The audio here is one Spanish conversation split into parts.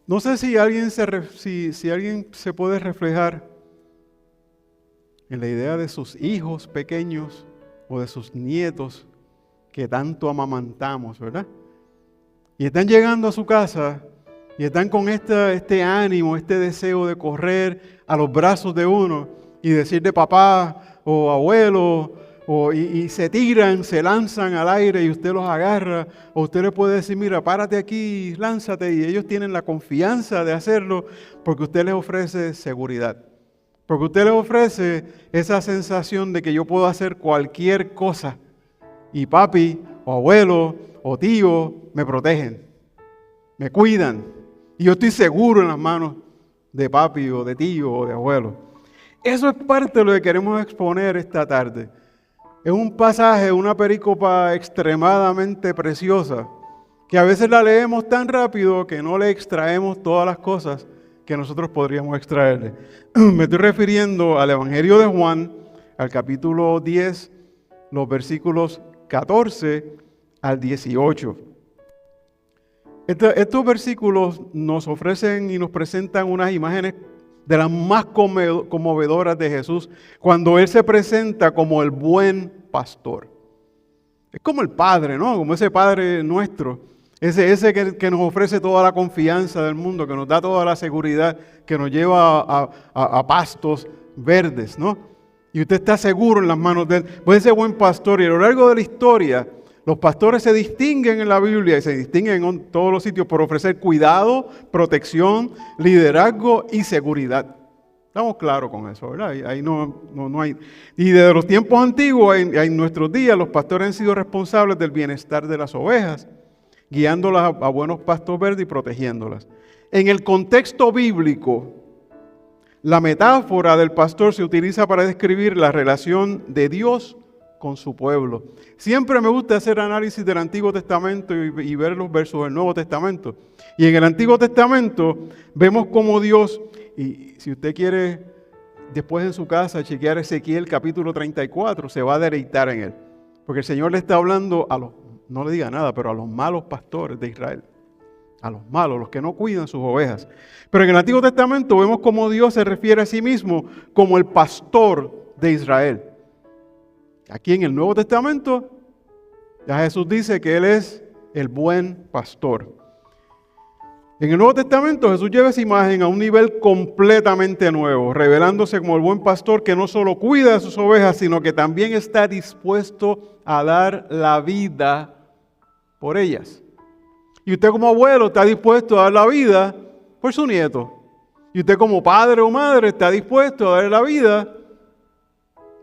No sé si alguien si alguien se puede reflejar en la idea de sus hijos pequeños o de sus nietos que tanto amamantamos, ¿verdad? Y están llegando a su casa y están con este ánimo, este deseo de correr a los brazos de uno y decirle papá o abuelo, y se tiran, se lanzan al aire y usted los agarra, o usted le puede decir, mira, párate aquí, lánzate, y ellos tienen la confianza de hacerlo porque usted les ofrece seguridad. Porque usted les ofrece esa sensación de que yo puedo hacer cualquier cosa y papi o abuelo o tío me protegen, me cuidan y yo estoy seguro en las manos de papi o de tío o de abuelo. Eso es parte de lo que queremos exponer esta tarde. Es un pasaje, una perícopa extremadamente preciosa que a veces la leemos tan rápido que no le extraemos todas las cosas que nosotros podríamos extraerle. Me estoy refiriendo al Evangelio de Juan, al capítulo 10, los versículos 14 al 18. Estos versículos nos ofrecen y nos presentan unas imágenes de las más conmovedoras de Jesús cuando Él se presenta como el buen pastor. Es como el Padre, ¿no? Como ese Padre nuestro. Ese que nos ofrece toda la confianza del mundo, que nos da toda la seguridad, que nos lleva a pastos verdes, ¿no? Y usted está seguro en las manos de Él. Pues ese buen pastor, y a lo largo de la historia, los pastores se distinguen en la Biblia y se distinguen en todos los sitios por ofrecer cuidado, protección, liderazgo y seguridad. Estamos claros con eso, ¿verdad? Ahí no hay. Y desde los tiempos antiguos, en nuestros días, los pastores han sido responsables del bienestar de las ovejas, guiándolas a buenos pastos verdes y protegiéndolas. En el contexto bíblico, la metáfora del pastor se utiliza para describir la relación de Dios con su pueblo. Siempre me gusta hacer análisis del Antiguo Testamento y ver los versos del Nuevo Testamento. Y en el Antiguo Testamento vemos cómo Dios, y si usted quiere después en su casa chequear Ezequiel capítulo 34, se va a deleitar en él. Porque el Señor le está hablando a los, no le diga nada, pero a los malos pastores de Israel. A los malos, los que no cuidan sus ovejas. Pero en el Antiguo Testamento vemos cómo Dios se refiere a sí mismo como el pastor de Israel. Aquí en el Nuevo Testamento, ya Jesús dice que Él es el buen pastor. En el Nuevo Testamento Jesús lleva esa imagen a un nivel completamente nuevo, revelándose como el buen pastor que no solo cuida de sus ovejas, sino que también está dispuesto a dar la vida por ellas. Y usted como abuelo está dispuesto a dar la vida por su nieto. Y usted como padre o madre está dispuesto a dar la vida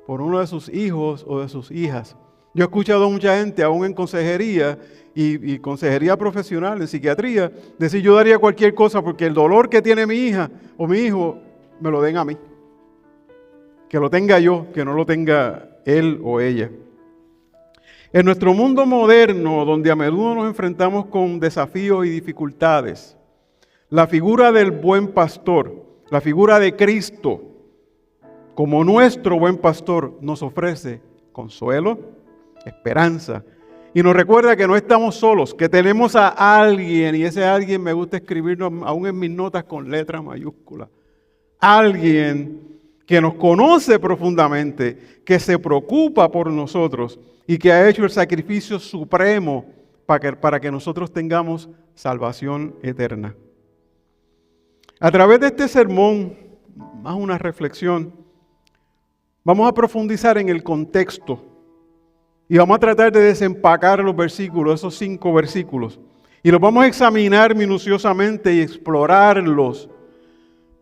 por uno de sus hijos o de sus hijas. Yo he escuchado a mucha gente, aún en consejería y consejería profesional, en psiquiatría, decir yo daría cualquier cosa porque el dolor que tiene mi hija o mi hijo me lo den a mí. Que lo tenga yo, que no lo tenga él o ella. En nuestro mundo moderno, donde a menudo nos enfrentamos con desafíos y dificultades, la figura del buen pastor, la figura de Cristo, como nuestro buen pastor, nos ofrece consuelo, esperanza, y nos recuerda que no estamos solos, que tenemos a alguien, y ese alguien me gusta escribirlo aún en mis notas con letras mayúsculas. Alguien que nos conoce profundamente, que se preocupa por nosotros y que ha hecho el sacrificio supremo para que nosotros tengamos salvación eterna. A través de este sermón, más una reflexión, vamos a profundizar en el contexto y vamos a tratar de desempacar los versículos, esos 5 versículos, y los vamos a examinar minuciosamente y explorarlos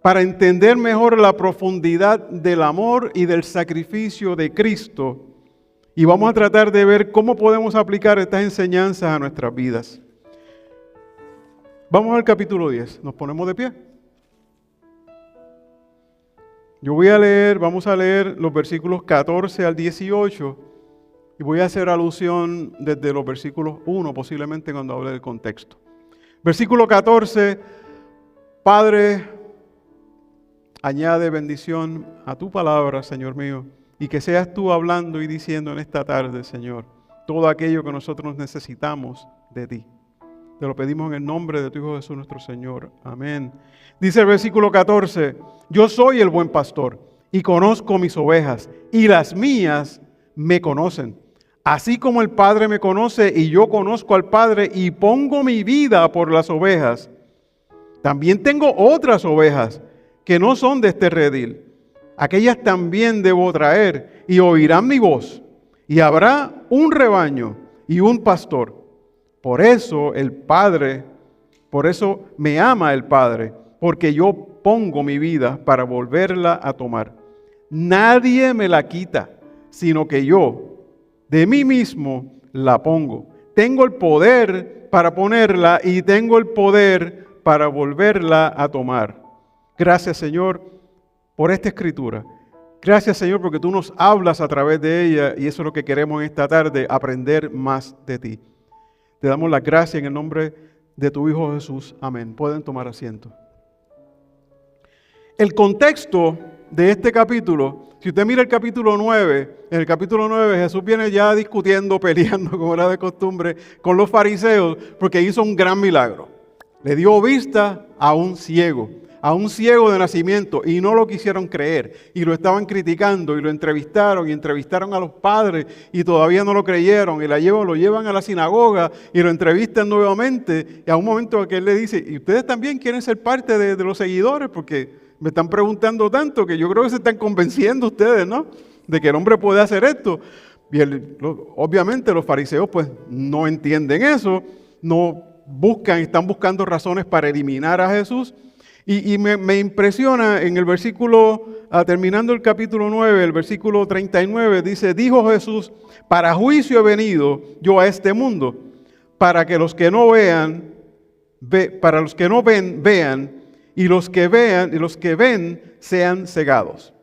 para entender mejor la profundidad del amor y del sacrificio de Cristo. Y vamos a tratar de ver cómo podemos aplicar estas enseñanzas a nuestras vidas. Vamos al capítulo 10. ¿Nos ponemos de pie? Vamos a leer los versículos 14 al 18 y voy a hacer alusión desde los versículos 1, posiblemente cuando hable del contexto. Versículo 14, Padre, añade bendición a tu palabra, Señor mío, y que seas tú hablando y diciendo en esta tarde, Señor, todo aquello que nosotros necesitamos de ti. Te lo pedimos en el nombre de tu Hijo Jesús nuestro Señor. Amén. Dice el versículo 14, yo soy el buen pastor y conozco mis ovejas y las mías me conocen. Así como el Padre me conoce y yo conozco al Padre y pongo mi vida por las ovejas. También tengo otras ovejas que no son de este redil. Aquellas también debo traer y oirán mi voz. Y habrá un rebaño y un pastor. Por eso me ama el Padre, porque yo pongo mi vida para volverla a tomar. Nadie me la quita, sino que yo, de mí mismo, la pongo. Tengo el poder para ponerla y tengo el poder para volverla a tomar. Gracias, Señor, por esta escritura. Gracias, Señor, porque tú nos hablas a través de ella y eso es lo que queremos en esta tarde, aprender más de ti. Te damos las gracias en el nombre de tu Hijo Jesús. Amén. Pueden tomar asiento. El contexto de este capítulo, si usted mira el capítulo 9, en el capítulo 9 Jesús viene ya discutiendo, peleando, como era de costumbre, con los fariseos, porque hizo un gran milagro. Le dio vista a un ciego de nacimiento, y no lo quisieron creer, y lo estaban criticando, y lo entrevistaron, y entrevistaron a los padres, y todavía no lo creyeron, y lo llevan a la sinagoga, y lo entrevistan nuevamente, y a un momento que él le dice, ¿y ustedes también quieren ser parte de los seguidores? Porque me están preguntando tanto, que yo creo que se están convenciendo ustedes, ¿no?, de que el hombre puede hacer esto. Y obviamente los fariseos pues no entienden eso, están buscando razones para eliminar a Jesús. Y me impresiona en el versículo, terminando el capítulo 9, el versículo 39, dice, dijo Jesús, para juicio he venido yo a este mundo, para que los que no vean, vean, y los que ven sean cegados.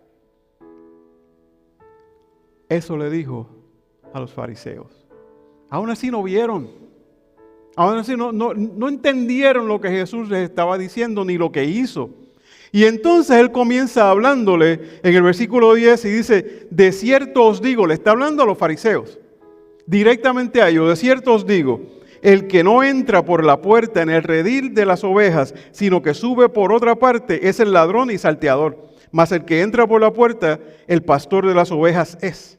Eso le dijo a los fariseos. Aún así no vieron. Aún así no entendieron lo que Jesús les estaba diciendo ni lo que hizo. Y entonces Él comienza hablándole en el versículo 10 y dice, de cierto os digo, le está hablando a los fariseos, directamente a ellos, de cierto os digo, el que no entra por la puerta en el redil de las ovejas, sino que sube por otra parte, es el ladrón y salteador. Mas el que entra por la puerta, el pastor de las ovejas es.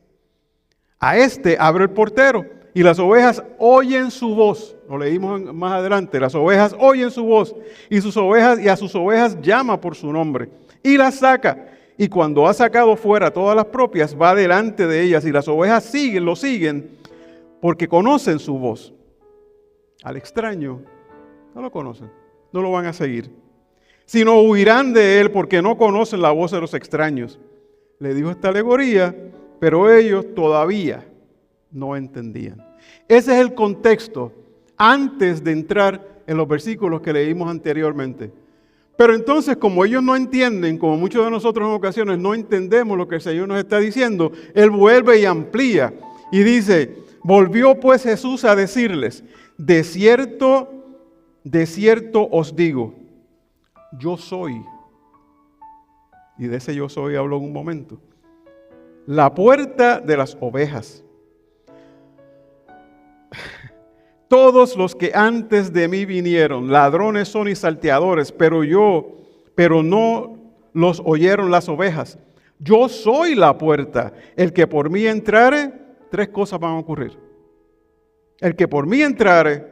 A este abre el portero. Y las ovejas oyen su voz. Lo leímos más adelante. Las ovejas oyen su voz. Y a sus ovejas llama por su nombre. Y las saca. Y cuando ha sacado fuera todas las propias, va delante de ellas. Y las ovejas lo siguen, porque conocen su voz. Al extraño no lo conocen. No lo van a seguir. Sino huirán de él, porque no conocen la voz de los extraños. Le dijo esta alegoría, pero ellos todavía no entendían. Ese es el contexto antes de entrar en los versículos que leímos anteriormente. Pero entonces, como ellos no entienden, como muchos de nosotros en ocasiones no entendemos lo que el Señor nos está diciendo, Él vuelve y amplía y dice, volvió pues Jesús a decirles, de cierto os digo, yo soy. Y de ese yo soy habló en un momento. La puerta de las ovejas. Todos los que antes de mí vinieron, ladrones son y salteadores, pero no los oyeron las ovejas. Yo soy la puerta. El que por mí entrare, 3 cosas van a ocurrir. El que por mí entrare,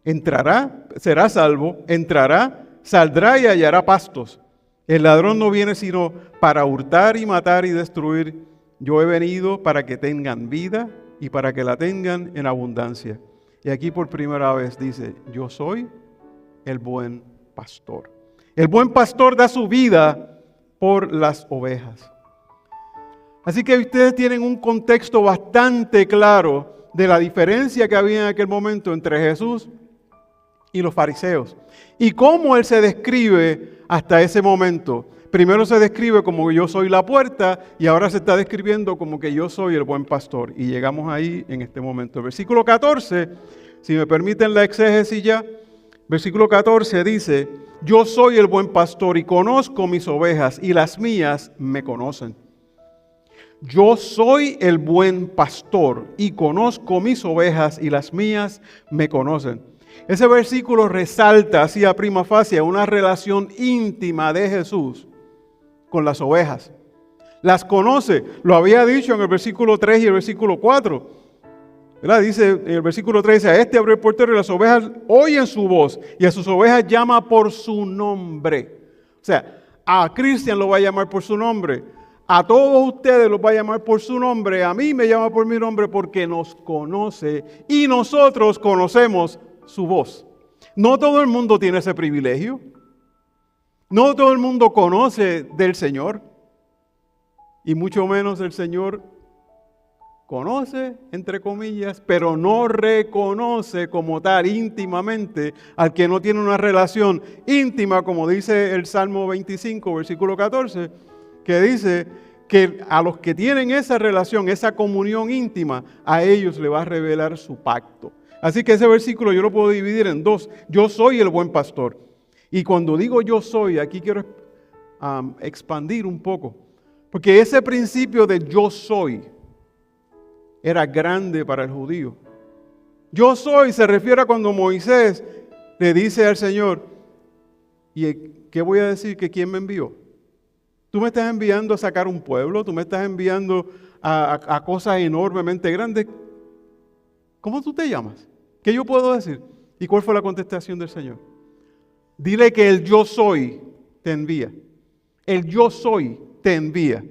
entrará, será salvo, entrará, saldrá y hallará pastos. El ladrón no viene sino para hurtar y matar y destruir. Yo he venido para que tengan vida y para que la tengan en abundancia. Y aquí por primera vez dice, yo soy el buen pastor. El buen pastor da su vida por las ovejas. Así que ustedes tienen un contexto bastante claro de la diferencia que había en aquel momento entre Jesús y los fariseos. Y cómo Él se describe hasta ese momento. Primero se describe como que yo soy la puerta y ahora se está describiendo como que yo soy el buen pastor. Y llegamos ahí en este momento. El versículo 14, si me permiten la exégesis ya, versículo 14 dice, yo soy el buen pastor y conozco mis ovejas y las mías me conocen. Yo soy el buen pastor y conozco mis ovejas y las mías me conocen. Ese versículo resalta así a prima facie una relación íntima de Jesús con las ovejas. Las conoce, lo había dicho en el versículo 3 y el versículo 4. ¿Verdad? Dice en el versículo 3, a este abrió el portero y las ovejas oyen su voz y a sus ovejas llama por su nombre. O sea, a Cristian lo va a llamar por su nombre. A todos ustedes los va a llamar por su nombre. A mí me llama por mi nombre porque nos conoce y nosotros conocemos su voz. No todo el mundo tiene ese privilegio. No todo el mundo conoce del Señor. Y mucho menos el Señor conoce, entre comillas, pero no reconoce como tal íntimamente al que no tiene una relación íntima, como dice el Salmo 25, versículo 14, que dice que a los que tienen esa relación, esa comunión íntima, a ellos le va a revelar su pacto. Así que ese versículo yo lo puedo dividir en dos. Yo soy el buen pastor. Y cuando digo yo soy, aquí quiero expandir un poco. Porque ese principio de yo soy era grande para el judío. Yo soy se refiere a cuando Moisés le dice al Señor, ¿y qué voy a decir? ¿Que quién me envió? Tú me estás enviando a sacar un pueblo, tú me estás enviando a cosas enormemente grandes. ¿Cómo tú te llamas? ¿Qué yo puedo decir? ¿Y cuál fue la contestación del Señor? Dile que el yo soy te envía. El yo soy te envía.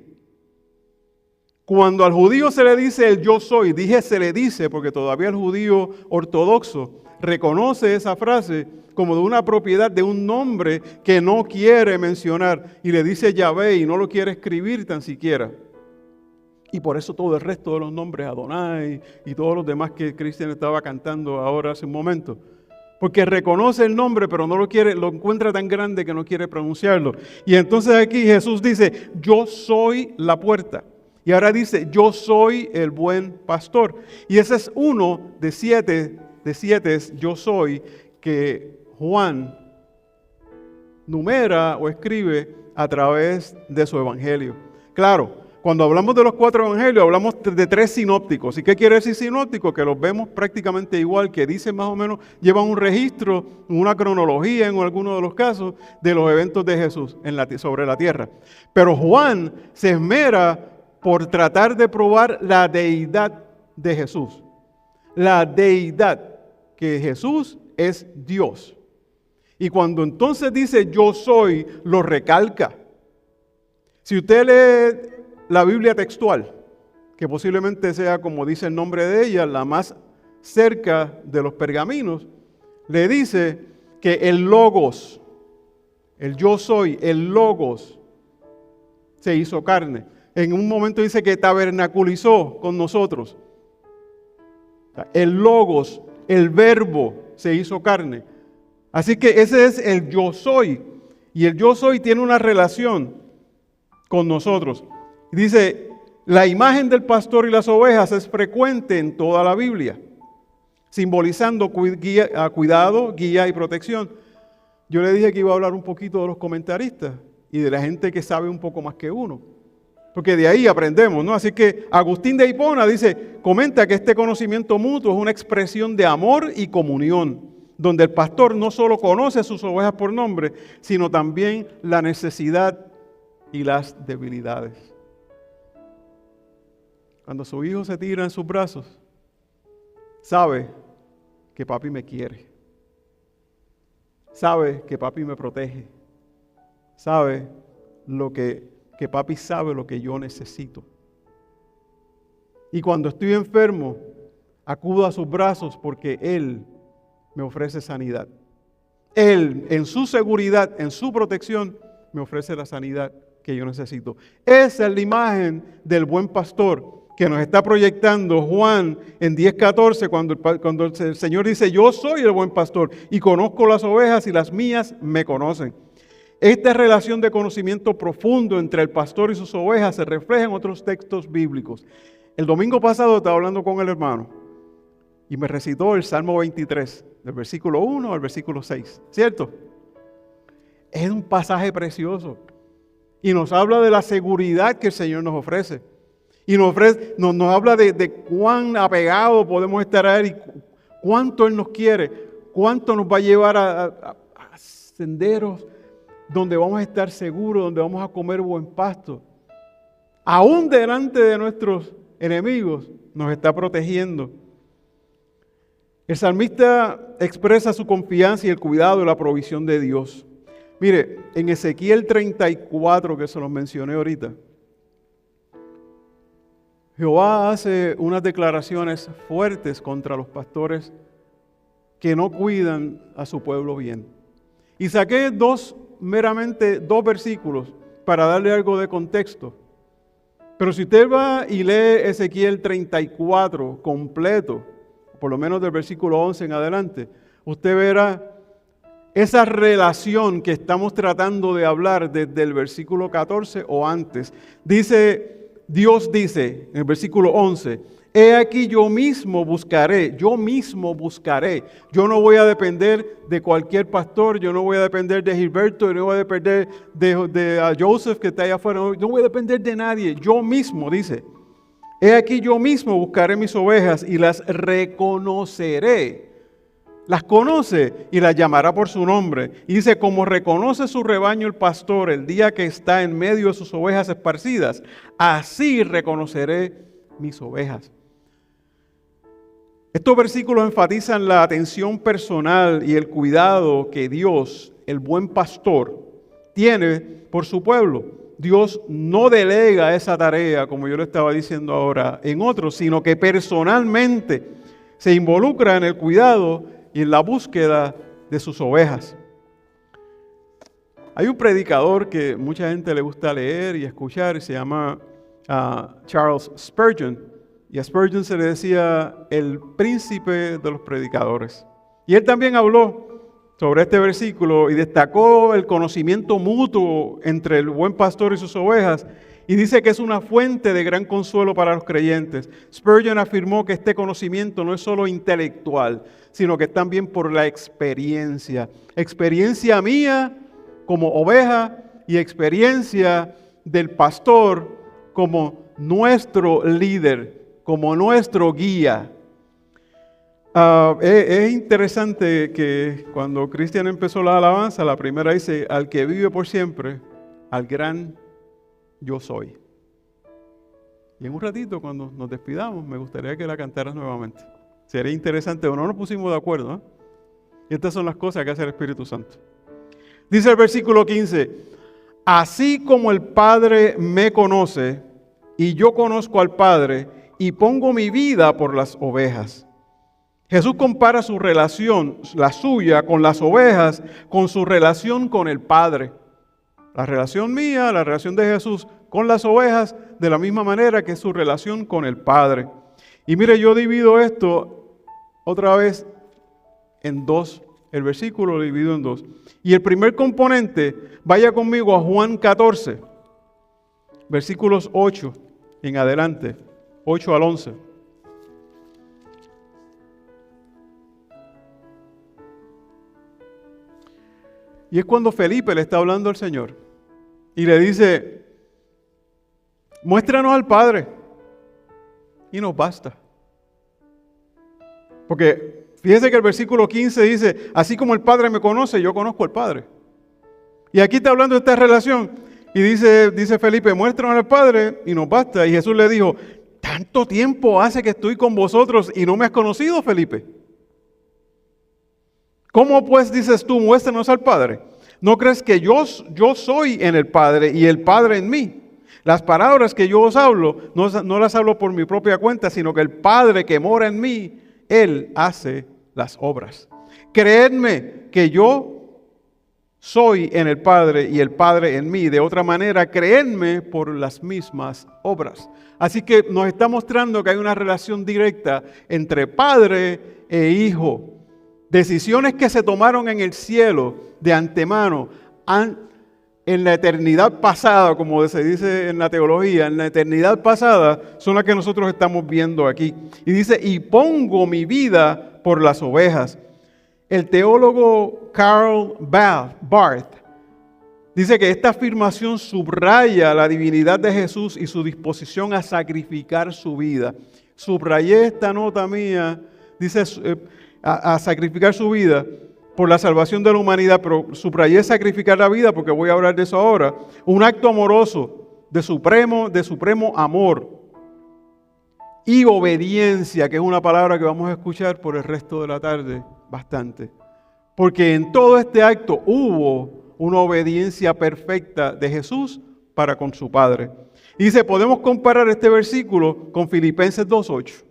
Cuando al judío se le dice el yo soy, dije se le dice porque todavía el judío ortodoxo reconoce esa frase como de una propiedad de un nombre que no quiere mencionar y le dice Yahvé y no lo quiere escribir tan siquiera. Y por eso todo el resto de los nombres, Adonai y todos los demás que Cristian estaba cantando ahora hace un momento. Porque reconoce el nombre, pero no lo quiere, lo encuentra tan grande que no quiere pronunciarlo. Y entonces aquí Jesús dice, yo soy la puerta. Y ahora dice, yo soy el buen pastor. Y ese es uno de siete yo soy que Juan numera o escribe a través de su evangelio. Claro, cuando hablamos de los 4 evangelios, hablamos de 3 sinópticos. ¿Y qué quiere decir sinóptico? Que los vemos prácticamente igual, que dicen más o menos, llevan un registro, una cronología en algunos de los casos, de los eventos de Jesús sobre la tierra. Pero Juan se esmera por tratar de probar la deidad de Jesús. La deidad, que Jesús es Dios. Y cuando entonces dice yo soy, lo recalca. Si usted lee la Biblia textual, que posiblemente sea, como dice el nombre de ella, la más cerca de los pergaminos, le dice que el logos, el yo soy, el logos, se hizo carne. En un momento dice que tabernaculizó con nosotros. El logos, el verbo, se hizo carne. Así que ese es el yo soy. Y el yo soy tiene una relación con nosotros. Dice, la imagen del pastor y las ovejas es frecuente en toda la Biblia, simbolizando cuidado, guía y protección. Yo le dije que iba a hablar un poquito de los comentaristas y de la gente que sabe un poco más que uno, porque de ahí aprendemos, ¿no? Así que Agustín de Hipona comenta que este conocimiento mutuo es una expresión de amor y comunión, donde el pastor no solo conoce a sus ovejas por nombre, sino también la necesidad y las debilidades. Cuando su hijo se tira en sus brazos, sabe que papi me quiere. Sabe que papi me protege. Sabe que papi sabe lo que yo necesito. Y cuando estoy enfermo, acudo a sus brazos porque Él me ofrece sanidad. Él, en su seguridad, en su protección, me ofrece la sanidad que yo necesito. Esa es la imagen del buen pastor que nos está proyectando Juan en 10:14, cuando el Señor dice, yo soy el buen pastor y conozco las ovejas y las mías me conocen. Esta relación de conocimiento profundo entre el pastor y sus ovejas se refleja en otros textos bíblicos. El domingo pasado estaba hablando con el hermano y me recitó el Salmo 23, del versículo 1 al versículo 6, ¿cierto? Es un pasaje precioso y nos habla de la seguridad que el Señor nos ofrece. Y nos habla de cuán apegado podemos estar a Él y cuánto Él nos quiere, cuánto nos va a llevar a senderos donde vamos a estar seguros, donde vamos a comer buen pasto. Aún delante de nuestros enemigos nos está protegiendo. El salmista expresa su confianza y el cuidado y la provisión de Dios. Mire, en Ezequiel 34, que se los mencioné ahorita, Jehová hace unas declaraciones fuertes contra los pastores que no cuidan a su pueblo bien. Y saqué meramente dos versículos para darle algo de contexto. Pero si usted va y lee Ezequiel 34 completo, por lo menos del versículo 11 en adelante, usted verá esa relación que estamos tratando de hablar desde el versículo 14 o antes. Dios dice en el versículo 11, he aquí yo mismo buscaré. Yo no voy a depender de cualquier pastor, yo no voy a depender de Gilberto, yo no voy a depender de Joseph que está allá afuera, no voy a depender de nadie. Yo mismo, dice, he aquí yo mismo buscaré mis ovejas y las reconoceré. Las conoce y las llamará por su nombre. Y dice, como reconoce su rebaño el pastor el día que está en medio de sus ovejas esparcidas, así reconoceré mis ovejas. Estos versículos enfatizan la atención personal y el cuidado que Dios, el buen pastor, tiene por su pueblo. Dios no delega esa tarea, como yo le estaba diciendo ahora, en otros, sino que personalmente se involucra en el cuidado y en la búsqueda de sus ovejas. Hay un predicador que mucha gente le gusta leer y escuchar, y se llama Charles Spurgeon. Y a Spurgeon se le decía el príncipe de los predicadores. Y él también habló sobre este versículo y destacó el conocimiento mutuo entre el buen pastor y sus ovejas. Y dice que es una fuente de gran consuelo para los creyentes. Spurgeon afirmó que este conocimiento no es solo intelectual, sino que es también por la experiencia. Experiencia mía como oveja y experiencia del pastor como nuestro líder, como nuestro guía. Es interesante que cuando Cristian empezó la alabanza, la primera dice, al que vive por siempre, al gran yo soy. Y en un ratito, cuando nos despidamos, me gustaría que la cantaras nuevamente. Sería interesante, o no nos pusimos de acuerdo, ¿eh? Y estas son las cosas que hace el Espíritu Santo. Dice el versículo 15, así como el Padre me conoce, y yo conozco al Padre, y pongo mi vida por las ovejas. Jesús compara su relación, la suya, con las ovejas, con su relación con el Padre. La relación mía, la relación de Jesús con las ovejas, de la misma manera que su relación con el Padre. Y mire, yo divido esto otra vez en dos. El versículo lo divido en dos. Y el primer componente, vaya conmigo a Juan 14, versículos 8 en adelante, 8 al 11. Y es cuando Felipe le está hablando al Señor y le dice, muéstranos al Padre y nos basta. Porque fíjese que el versículo 15 dice, así como el Padre me conoce, yo conozco al Padre. Y aquí está hablando de esta relación y dice Felipe, muéstranos al Padre y nos basta. Y Jesús le dijo, ¿tanto tiempo hace que estoy con vosotros y no me has conocido, Felipe? ¿Cómo pues dices tú, muéstranos al Padre? ¿No crees que yo soy en el Padre y el Padre en mí? Las palabras que yo os hablo, no las hablo por mi propia cuenta, sino que el Padre que mora en mí, Él hace las obras. Creedme que yo soy en el Padre y el Padre en mí. De otra manera, creedme por las mismas obras. Así que nos está mostrando que hay una relación directa entre Padre e Hijo. Decisiones que se tomaron en el cielo de antemano, en la eternidad pasada, como se dice en la teología, en la eternidad pasada, son las que nosotros estamos viendo aquí. Y dice, y pongo mi vida por las ovejas. El teólogo Karl Barth dice que esta afirmación subraya la divinidad de Jesús y su disposición a sacrificar su vida. Subrayé esta nota mía, dice, a sacrificar su vida por la salvación de la humanidad, pero subrayé sacrificar la vida porque voy a hablar de eso ahora. Un acto amoroso de supremo amor y obediencia, que es una palabra que vamos a escuchar por el resto de la tarde bastante. Porque en todo este acto hubo una obediencia perfecta de Jesús para con su Padre. Y dice, podemos comparar este versículo con Filipenses 2:8.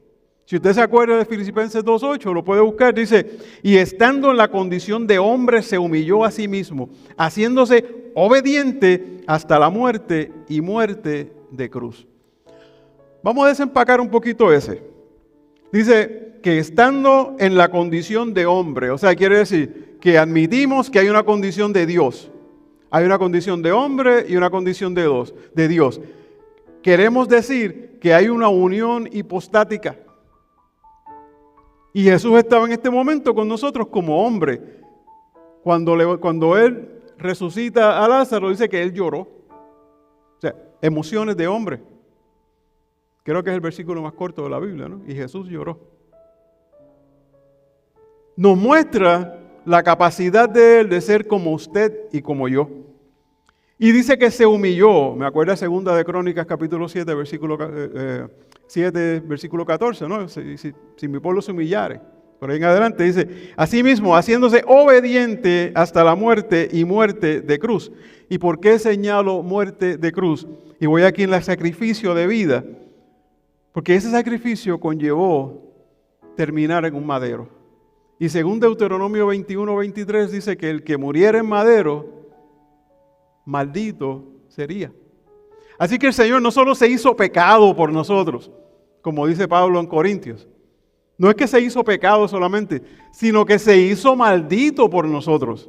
Si usted se acuerda de Filipenses 2:8, lo puede buscar. Dice, y estando en la condición de hombre, se humilló a sí mismo, haciéndose obediente hasta la muerte y muerte de cruz. Vamos a desempacar un poquito ese. Dice que estando en la condición de hombre, o sea, quiere decir que admitimos que hay una condición de Dios. Hay una condición de hombre y una condición de Dios. Queremos decir que hay una unión hipostática. Y Jesús estaba en este momento con nosotros como hombre. Cuando Él resucita a Lázaro, dice que Él lloró. O sea, emociones de hombre. Creo que es el versículo más corto de la Biblia, ¿no? Y Jesús lloró. Nos muestra la capacidad de Él de ser como usted y como yo. Y dice que se humilló. Me acuerda 2 de Crónicas, capítulo 7, versículo 7, versículo 14, ¿no? Si mi pueblo se humillare. Por ahí en adelante dice, asimismo, haciéndose obediente hasta la muerte y muerte de cruz. ¿Y por qué señalo muerte de cruz? Y voy aquí en el sacrificio de vida. Porque ese sacrificio conllevó terminar en un madero. Y según Deuteronomio 21:23 dice que el que muriera en madero, maldito sería. Así que el Señor no solo se hizo pecado por nosotros, como dice Pablo en Corintios. No es que se hizo pecado solamente, sino que se hizo maldito por nosotros.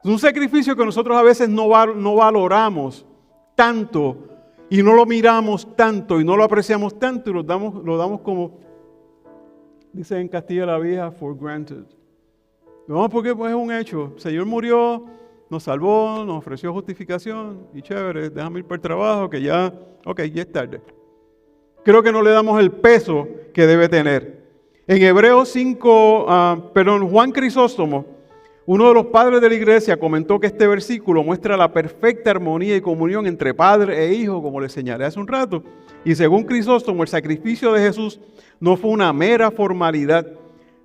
Es un sacrificio que nosotros a veces no valoramos tanto y no lo miramos tanto y no lo apreciamos tanto y lo damos como, dice en Castilla la Vieja, for granted. Lo damos porque pues, es un hecho. El Señor murió, nos salvó, nos ofreció justificación y chévere, déjame ir para el trabajo que ya es tarde. Creo que no le damos el peso que debe tener. En Hebreos 5, Juan Crisóstomo, uno de los padres de la iglesia, comentó que este versículo muestra la perfecta armonía y comunión entre padre e hijo, como le señalé hace un rato. Y según Crisóstomo, el sacrificio de Jesús no fue una mera formalidad,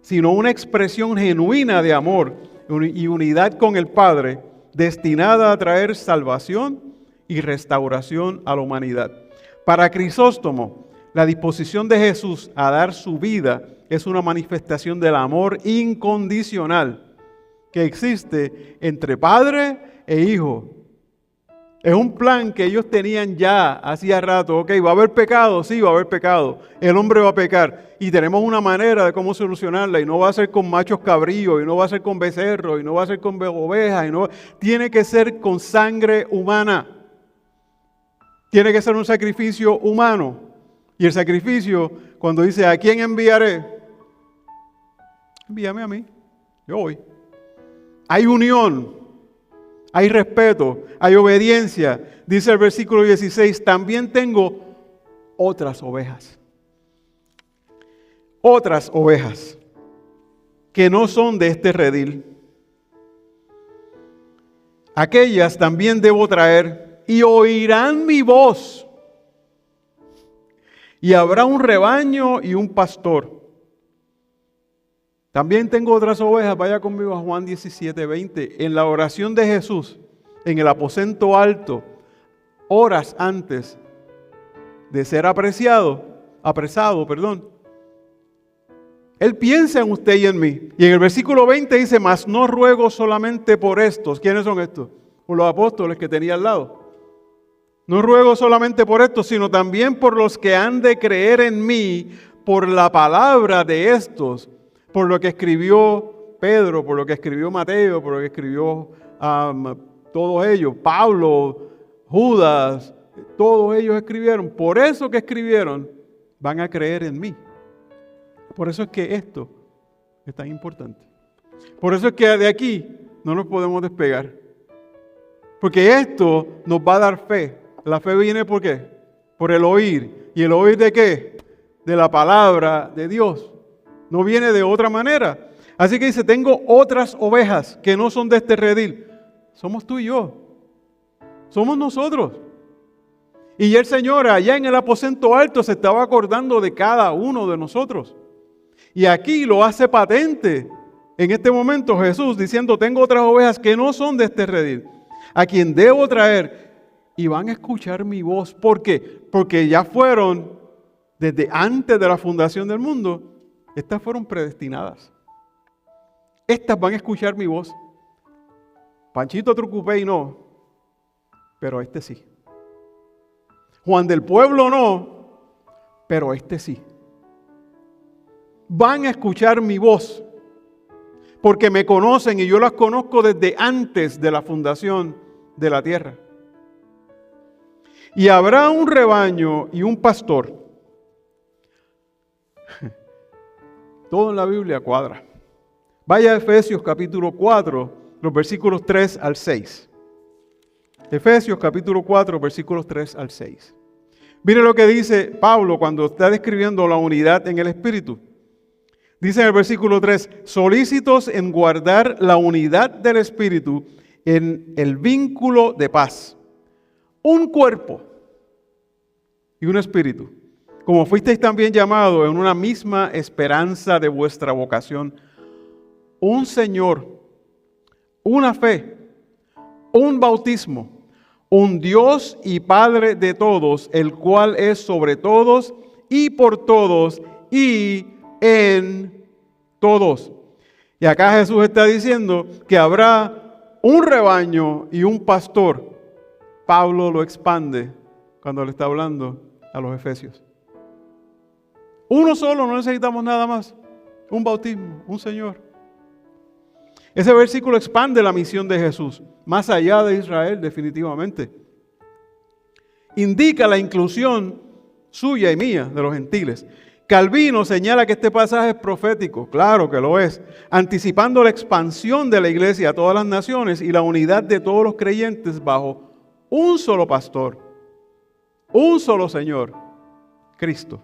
sino una expresión genuina de amor y unidad con el Padre, destinada a traer salvación y restauración a la humanidad. Para Crisóstomo, la disposición de Jesús a dar su vida es una manifestación del amor incondicional que existe entre padre e hijo. Es un plan que ellos tenían ya hacía rato. Ok, ¿va a haber pecado? Sí, va a haber pecado. El hombre va a pecar. Y tenemos una manera de cómo solucionarla. Y no va a ser con machos cabríos, y no va a ser con becerros, y no va a ser con ovejas. Tiene que ser con sangre humana. Tiene que ser un sacrificio humano. Y el sacrificio, cuando dice, ¿a quién enviaré? Envíame a mí. Yo voy. Hay unión, hay respeto, hay obediencia. Dice el versículo 16, también tengo otras ovejas que no son de este redil. Aquellas también debo traer y oirán mi voz. Y habrá un rebaño y un pastor. También tengo otras ovejas, vaya conmigo a Juan 17:20. En la oración de Jesús, en el aposento alto, horas antes de ser apresado, Él piensa en usted y en mí. Y en el versículo 20 dice, mas no ruego solamente por estos. ¿Quiénes son estos? Por los apóstoles que tenía al lado. No ruego solamente por estos, sino también por los que han de creer en mí, por la palabra de estos. Por lo que escribió Pedro, por lo que escribió Mateo, por lo que escribió todos ellos, Pablo, Judas, todos ellos escribieron. Por eso que escribieron, van a creer en mí. Por eso es que esto es tan importante. Por eso es que de aquí no nos podemos despegar. Porque esto nos va a dar fe. La fe viene ¿por qué? Por el oír. ¿Y el oír de qué? De la palabra de Dios. No viene de otra manera. Así que dice, tengo otras ovejas que no son de este redil. Somos tú y yo. Somos nosotros. Y el Señor allá en el aposento alto se estaba acordando de cada uno de nosotros. Y aquí lo hace patente en este momento Jesús diciendo, tengo otras ovejas que no son de este redil, a quien debo traer y van a escuchar mi voz. ¿Por qué? Porque ya fueron, desde antes de la fundación del mundo, estas fueron predestinadas. Estas van a escuchar mi voz. Panchito Trucupey no, pero este sí. Juan del Pueblo no, pero este sí. Van a escuchar mi voz, porque me conocen y yo las conozco desde antes de la fundación de la tierra. Y habrá un rebaño y un pastor. Todo en la Biblia cuadra. Vaya a Efesios capítulo 4, los versículos 3 al 6. Efesios capítulo 4, versículos 3 al 6. Mire lo que dice Pablo cuando está describiendo la unidad en el Espíritu. Dice en el versículo 3, solícitos en guardar la unidad del Espíritu en el vínculo de paz. Un cuerpo y un espíritu, como fuisteis también llamados en una misma esperanza de vuestra vocación. Un Señor, una fe, un bautismo, un Dios y Padre de todos, el cual es sobre todos y por todos y en todos. Y acá Jesús está diciendo que habrá un rebaño y un pastor. Pablo lo expande cuando le está hablando a los efesios. Uno solo, no necesitamos nada más. Un bautismo, un Señor. Ese versículo expande la misión de Jesús, más allá de Israel definitivamente. Indica la inclusión suya y mía de los gentiles. Calvino señala que este pasaje es profético, claro que lo es, anticipando la expansión de la iglesia a todas las naciones y la unidad de todos los creyentes bajo un solo pastor, un solo Señor, Cristo.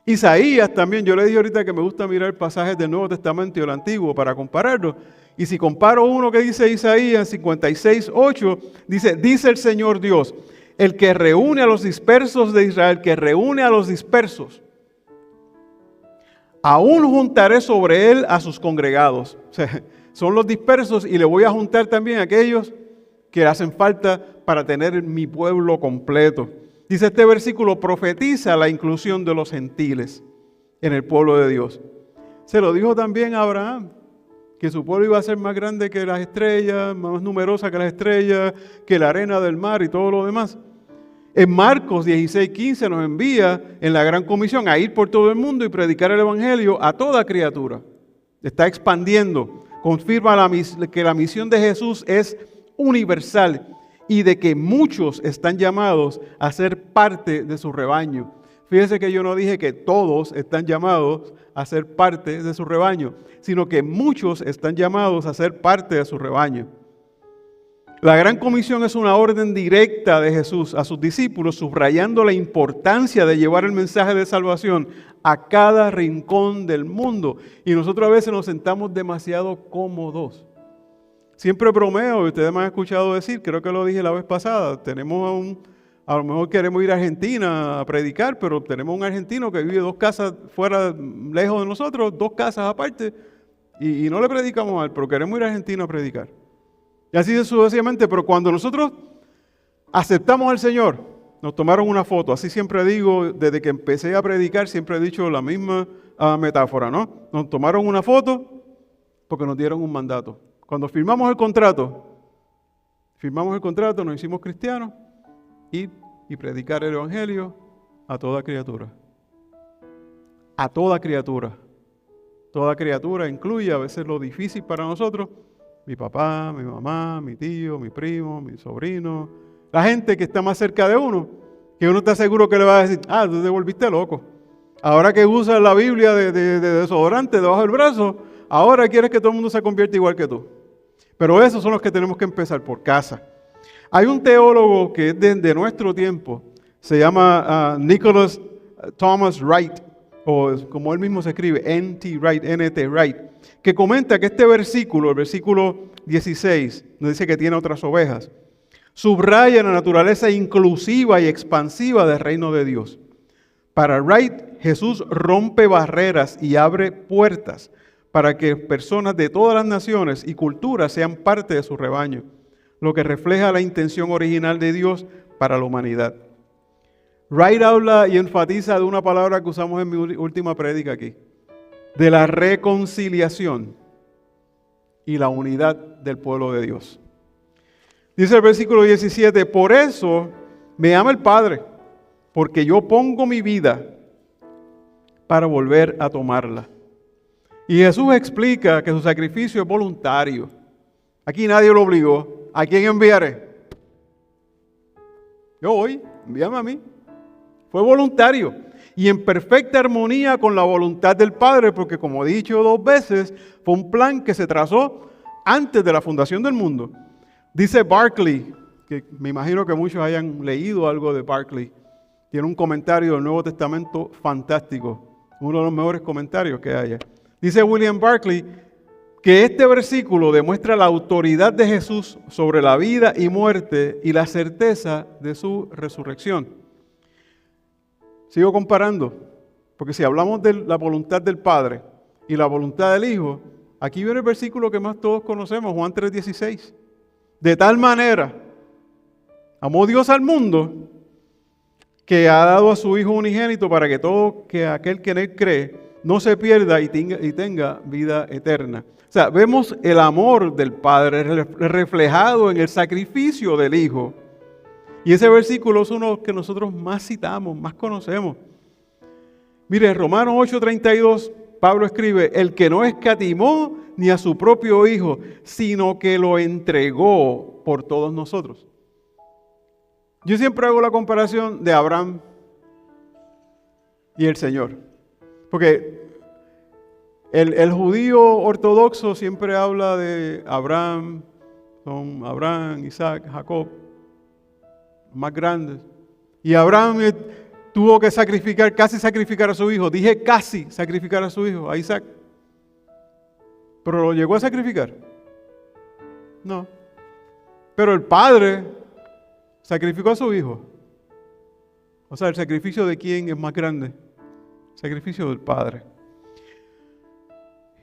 Isaías también, yo le dije ahorita que me gusta mirar pasajes del Nuevo Testamento y del Antiguo para compararlos. Y si comparo uno que dice Isaías 56:8, dice el Señor Dios, el que reúne a los dispersos de Israel, que reúne a los dispersos, aún juntaré sobre él a sus congregados. O sea, son los dispersos y le voy a juntar también a aquellos que hacen falta para tener mi pueblo completo. Dice este versículo, profetiza la inclusión de los gentiles en el pueblo de Dios. Se lo dijo también a Abraham, que su pueblo iba a ser más grande que las estrellas, más numerosa que las estrellas, que la arena del mar y todo lo demás. En Marcos 16:15 nos envía en la gran comisión a ir por todo el mundo y predicar el evangelio a toda criatura. Está expandiendo, confirma que la misión de Jesús es universal y de que muchos están llamados a ser parte de su rebaño. Fíjense que yo no dije que todos están llamados a ser parte de su rebaño, sino que muchos están llamados a ser parte de su rebaño. La gran comisión es una orden directa de Jesús a sus discípulos, subrayando la importancia de llevar el mensaje de salvación a cada rincón del mundo. Y nosotros a veces nos sentamos demasiado cómodos. Siempre bromeo, y ustedes me han escuchado decir, creo que lo dije la vez pasada, a lo mejor queremos ir a Argentina a predicar, pero tenemos un argentino que vive 2 casas fuera, lejos de nosotros, 2 casas aparte, y no le predicamos a él, pero queremos ir a Argentina a predicar. Y así sucesivamente, pero cuando nosotros aceptamos al Señor, nos tomaron una foto. Así siempre digo, desde que empecé a predicar, siempre he dicho la misma metáfora, ¿no? Nos tomaron una foto porque nos dieron un mandato. Cuando firmamos el contrato, nos hicimos cristianos, ir y predicar el evangelio a toda criatura. A toda criatura. Toda criatura incluye a veces lo difícil para nosotros. Mi papá, mi mamá, mi tío, mi primo, mi sobrino, la gente que está más cerca de uno, que uno está seguro que le va a decir, tú te volviste loco. Ahora que usas la Biblia de desodorante debajo del brazo, ahora quieres que todo el mundo se convierta igual que tú. Pero esos son los que tenemos que empezar por casa. Hay un teólogo que es de nuestro tiempo, se llama Nicholas Thomas Wright. o como él mismo se escribe, N.T. Wright, que comenta que este versículo, el versículo 16, nos dice que tiene otras ovejas, subraya la naturaleza inclusiva y expansiva del reino de Dios. Para Wright, Jesús rompe barreras y abre puertas para que personas de todas las naciones y culturas sean parte de su rebaño, lo que refleja la intención original de Dios para la humanidad. Wright habla y enfatiza de una palabra que usamos en mi última prédica aquí, de la reconciliación y la unidad del pueblo de Dios. Dice el versículo 17, por eso me ama el Padre, porque yo pongo mi vida para volver a tomarla. Y Jesús explica que su sacrificio es voluntario. Aquí nadie lo obligó. ¿A quién enviaré? Yo voy, envíame a mí. Fue voluntario y en perfecta armonía con la voluntad del Padre, porque como he dicho 2 veces, fue un plan que se trazó antes de la fundación del mundo. Dice Barclay, que me imagino que muchos hayan leído algo de Barclay, tiene un comentario del Nuevo Testamento fantástico, uno de los mejores comentarios que haya. Dice William Barclay que este versículo demuestra la autoridad de Jesús sobre la vida y muerte y la certeza de su resurrección. Sigo comparando, porque si hablamos de la voluntad del Padre y la voluntad del Hijo, aquí viene el versículo que más todos conocemos, Juan 3:16. De tal manera amó Dios al mundo que ha dado a su Hijo unigénito para que aquel que en él cree no se pierda y tenga vida eterna. O sea, vemos el amor del Padre reflejado en el sacrificio del Hijo. Y ese versículo es uno que nosotros más citamos, más conocemos. Mire, Romanos 8:32, Pablo escribe, el que no escatimó ni a su propio Hijo, sino que lo entregó por todos nosotros. Yo siempre hago la comparación de Abraham y el Señor. Porque el judío ortodoxo siempre habla de Abraham, son Abraham, Isaac, Jacob, más grandes. Y Abraham tuvo que casi sacrificar a su hijo. Dije casi sacrificar a su hijo, a Isaac. ¿Pero lo llegó a sacrificar? No. Pero el padre sacrificó a su hijo. O sea, el sacrificio de quién es más grande. El sacrificio del Padre.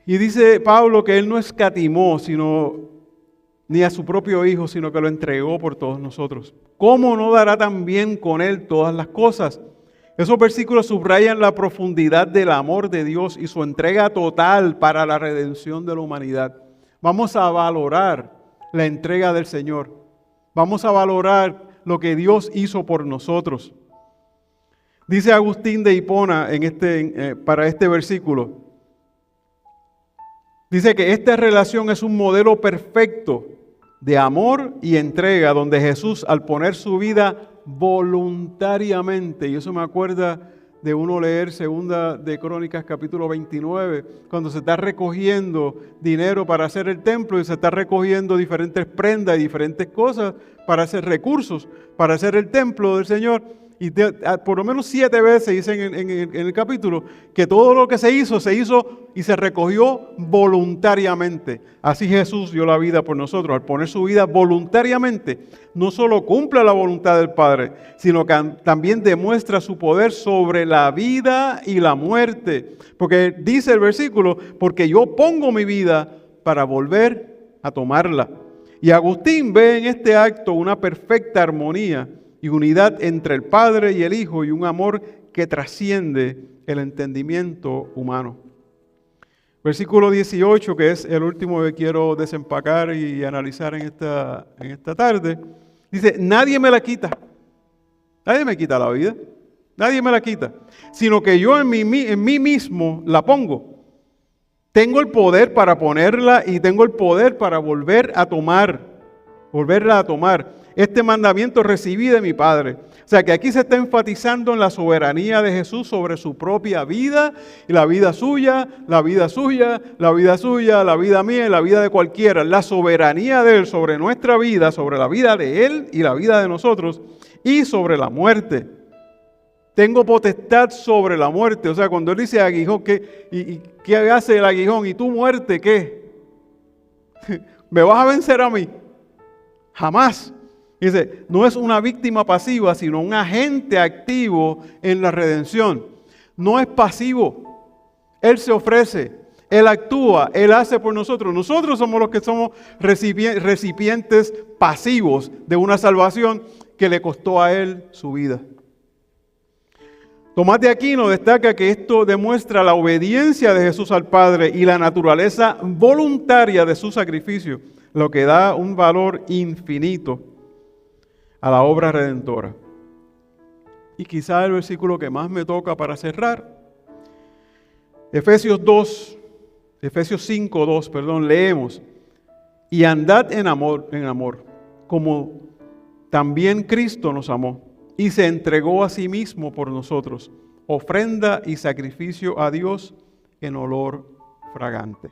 Y dice Pablo que él no escatimó ni a su propio Hijo, sino que lo entregó por todos nosotros. ¿Cómo no dará también con él todas las cosas? Esos versículos subrayan la profundidad del amor de Dios y su entrega total para la redención de la humanidad. Vamos a valorar la entrega del Señor. Vamos a valorar lo que Dios hizo por nosotros. Dice Agustín de Hipona para este versículo. Dice que esta relación es un modelo perfecto de amor y entrega, donde Jesús, al poner su vida voluntariamente, y eso me acuerda de uno leer Segunda de Crónicas capítulo 29, cuando se está recogiendo dinero para hacer el templo y se está recogiendo diferentes prendas y diferentes cosas para hacer recursos, para hacer el templo del Señor. Y por lo menos 7 veces dicen en el capítulo que todo lo que se hizo y se recogió voluntariamente. Así Jesús dio la vida por nosotros. Al poner su vida voluntariamente, no solo cumple la voluntad del Padre, sino que también demuestra su poder sobre la vida y la muerte. Porque dice el versículo, porque yo pongo mi vida para volver a tomarla. Y Agustín ve en este acto una perfecta armonía y unidad entre el Padre y el Hijo y un amor que trasciende el entendimiento humano. Versículo 18, que es el último que quiero desempacar y analizar en esta tarde, dice, nadie me la quita. Nadie me quita la vida. Nadie me la quita. Sino que yo en mí mismo la pongo. Tengo el poder para ponerla y tengo el poder para volverla a tomar. Este mandamiento recibí de mi Padre. O sea que aquí se está enfatizando en la soberanía de Jesús sobre su propia vida y la vida suya, la vida suya, la vida suya, la vida mía y la vida de cualquiera. La soberanía de Él sobre nuestra vida, sobre la vida de Él y la vida de nosotros y sobre la muerte. tengo potestad sobre la muerte. O sea, cuando él dice aguijón, ¿qué hace el aguijón? ¿Y tu muerte qué? ¿Me vas a vencer a mí? Jamás. Dice, no es una víctima pasiva, sino un agente activo en la redención. No es pasivo. Él se ofrece, Él actúa, Él hace por nosotros. Nosotros somos los que somos recipientes pasivos de una salvación que le costó a Él su vida. Tomás de Aquino destaca que esto demuestra la obediencia de Jesús al Padre y la naturaleza voluntaria de su sacrificio, lo que da un valor infinito a la obra redentora. Y quizá el versículo que más me toca para cerrar, Efesios 5:2, leemos: y andad en amor, como también Cristo nos amó y se entregó a sí mismo por nosotros, ofrenda y sacrificio a Dios en olor fragante.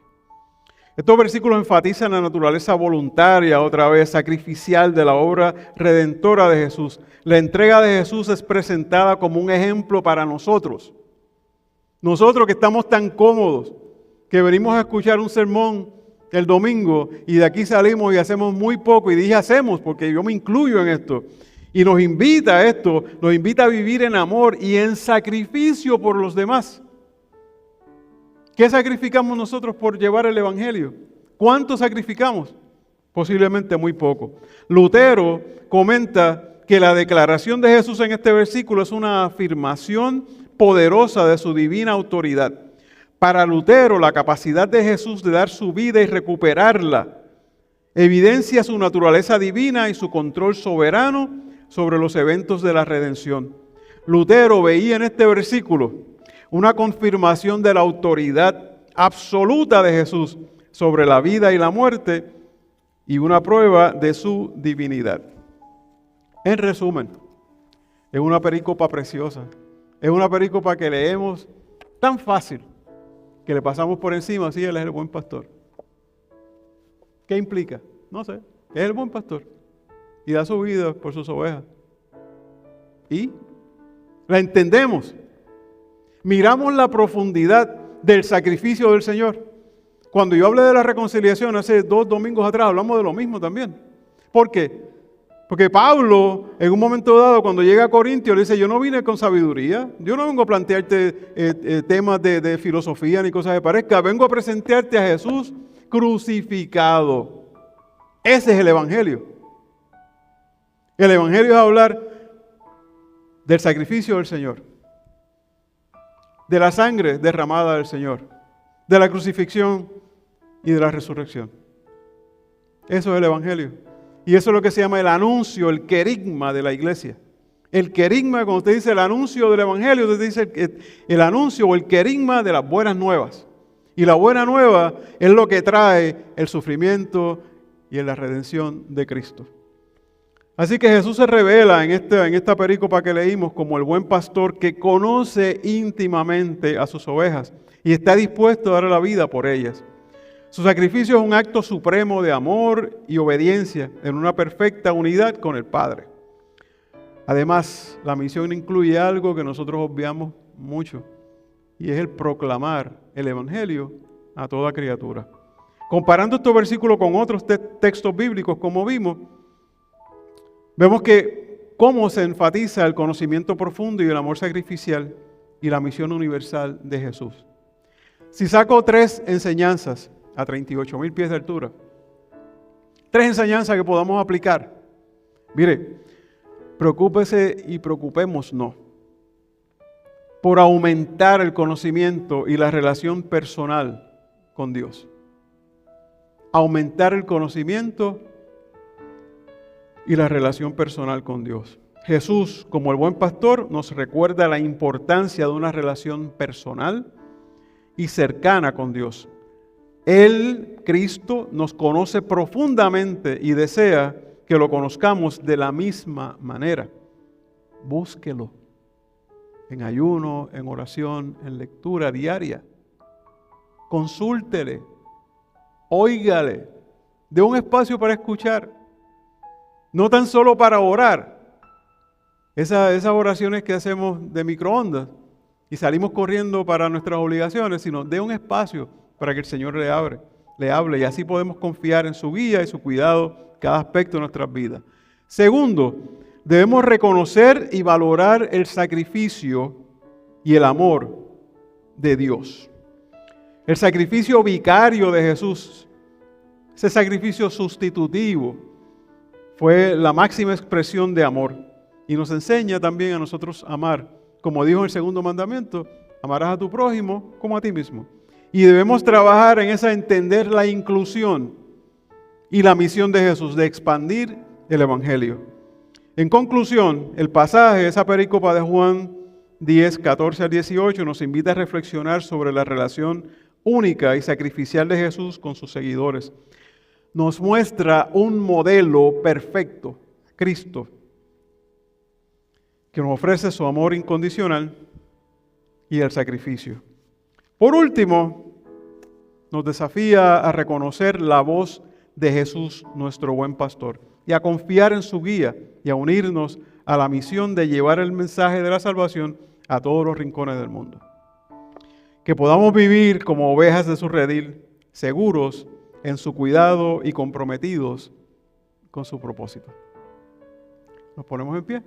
Estos versículos enfatizan la naturaleza voluntaria, otra vez sacrificial, de la obra redentora de Jesús. La entrega de Jesús es presentada como un ejemplo para nosotros. Nosotros que estamos tan cómodos, que venimos a escuchar un sermón el domingo y de aquí salimos y hacemos muy poco. Y dije hacemos porque yo me incluyo en esto. Y nos invita a esto, nos invita a vivir en amor y en sacrificio por los demás. ¿Qué sacrificamos nosotros por llevar el Evangelio? ¿Cuánto sacrificamos? Posiblemente muy poco. Lutero comenta que la declaración de Jesús en este versículo es una afirmación poderosa de su divina autoridad. Para Lutero, la capacidad de Jesús de dar su vida y recuperarla evidencia su naturaleza divina y su control soberano sobre los eventos de la redención. Lutero veía en este versículo una confirmación de la autoridad absoluta de Jesús sobre la vida y la muerte y una prueba de su divinidad. En resumen, es una perícopa preciosa. Es una perícopa que leemos tan fácil que le pasamos por encima, así Él es el buen pastor. ¿Qué implica? No sé, es el buen pastor y da su vida por sus ovejas. Y la entendemos. Miramos la profundidad del sacrificio del Señor. Cuando yo hablé de la reconciliación hace 2 domingos atrás, hablamos de lo mismo también. ¿Por qué? Porque Pablo, en un momento dado, cuando llega a Corintios, le dice, yo no vine con sabiduría, yo no vengo a plantearte temas de filosofía ni cosas que parezca, vengo a presentarte a Jesús crucificado. Ese es el Evangelio. El Evangelio es hablar del sacrificio del Señor, de la sangre derramada del Señor, de la crucifixión y de la resurrección. Eso es el Evangelio. Y eso es lo que se llama el anuncio, el querigma de la iglesia. El querigma, cuando usted dice el anuncio del Evangelio, usted dice el anuncio o el querigma de las buenas nuevas. Y la buena nueva es lo que trae el sufrimiento y la redención de Cristo. Así que Jesús se revela en esta perícopa que leímos como el buen pastor que conoce íntimamente a sus ovejas y está dispuesto a dar la vida por ellas. Su sacrificio es un acto supremo de amor y obediencia en una perfecta unidad con el Padre. Además, la misión incluye algo que nosotros obviamos mucho y es el proclamar el Evangelio a toda criatura. Comparando estos versículos con otros textos bíblicos, como vimos que cómo se enfatiza el conocimiento profundo y el amor sacrificial y la misión universal de Jesús. Si saco 3 enseñanzas a 38,000 pies de altura, 3 enseñanzas que podamos aplicar. Mire, preocúpese y preocupémonos por aumentar el conocimiento y la relación personal con Dios. Aumentar el conocimiento y la relación personal con Dios. Jesús, como el buen pastor, nos recuerda la importancia de una relación personal y cercana con Dios. Él, Cristo, nos conoce profundamente y desea que lo conozcamos de la misma manera. Búsquelo en ayuno, en oración, en lectura diaria. Consúltele, óigale, dé un espacio para escuchar. No tan solo para orar. Esas oraciones que hacemos de microondas y salimos corriendo para nuestras obligaciones, sino dé un espacio para que el Señor le hable y así podemos confiar en su guía y su cuidado cada aspecto de nuestras vidas. Segundo, debemos reconocer y valorar el sacrificio y el amor de Dios. El sacrificio vicario de Jesús, ese sacrificio sustitutivo, fue la máxima expresión de amor y nos enseña también a nosotros amar. Como dijo el segundo mandamiento, amarás a tu prójimo como a ti mismo. Y debemos trabajar en entender la inclusión y la misión de Jesús de expandir el Evangelio. En conclusión, el pasaje, esa perícopa de Juan 10, 14 al 18, nos invita a reflexionar sobre la relación única y sacrificial de Jesús con sus seguidores. Nos muestra un modelo perfecto, Cristo, que nos ofrece su amor incondicional y el sacrificio. Por último, nos desafía a reconocer la voz de Jesús, nuestro buen pastor, y a confiar en su guía y a unirnos a la misión de llevar el mensaje de la salvación a todos los rincones del mundo. Que podamos vivir como ovejas de su redil, seguros en su cuidado y comprometidos con su propósito. Nos ponemos en pie.